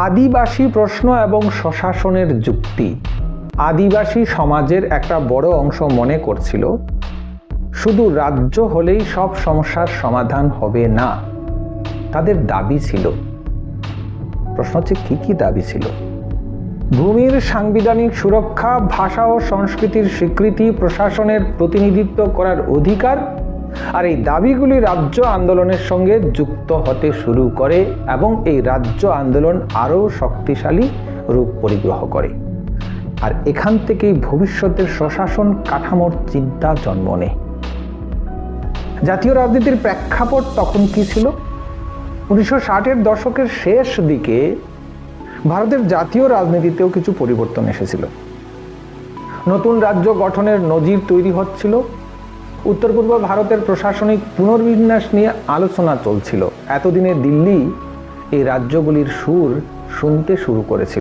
আদিবাসী প্রশ্ন এবং স্বশাসনের যুক্তি। আদিবাসী সমাজের একটা বড় অংশ মনে করছিল শুধু রাজ্য হলেই সব সমস্যার সমাধান হবে না। তাদের দাবি ছিল, প্রশ্ন হচ্ছে কি কি দাবি ছিল? ভূমির সাংবিধানিক সুরক্ষা, ভাষা ও সংস্কৃতির স্বীকৃতি, প্রশাসনের প্রতিনিধিত্ব করার অধিকার। আর এই দাবিগুলি রাজ্য আন্দোলনের সঙ্গে যুক্ত হতে শুরু করে এবং এই রাজ্য আন্দোলন আরও শক্তিশালী রূপ পরিগ্রহ করে। আর এখান থেকেই ভবিষ্যতের স্বশাসন কাঠামোর চিন্তা জন্ম নেয়। জাতীয় রাজনীতির প্রেক্ষাপট তখন কি ছিল? 1960-এর দশকের শেষ দিকে ভারতের জাতীয় রাজনীতিতেও কিছু পরিবর্তন এসেছিল। নতুন রাজ্য গঠনের নজির তৈরি হচ্ছিল। উত্তর পূর্ব ভারতের প্রশাসনিক পুনর্বিন্যাস নিয়ে আলোচনা চলছিল। এতদিনে দিল্লি এই রাজ্যগুলির সুর শুনতে শুরু করেছিল।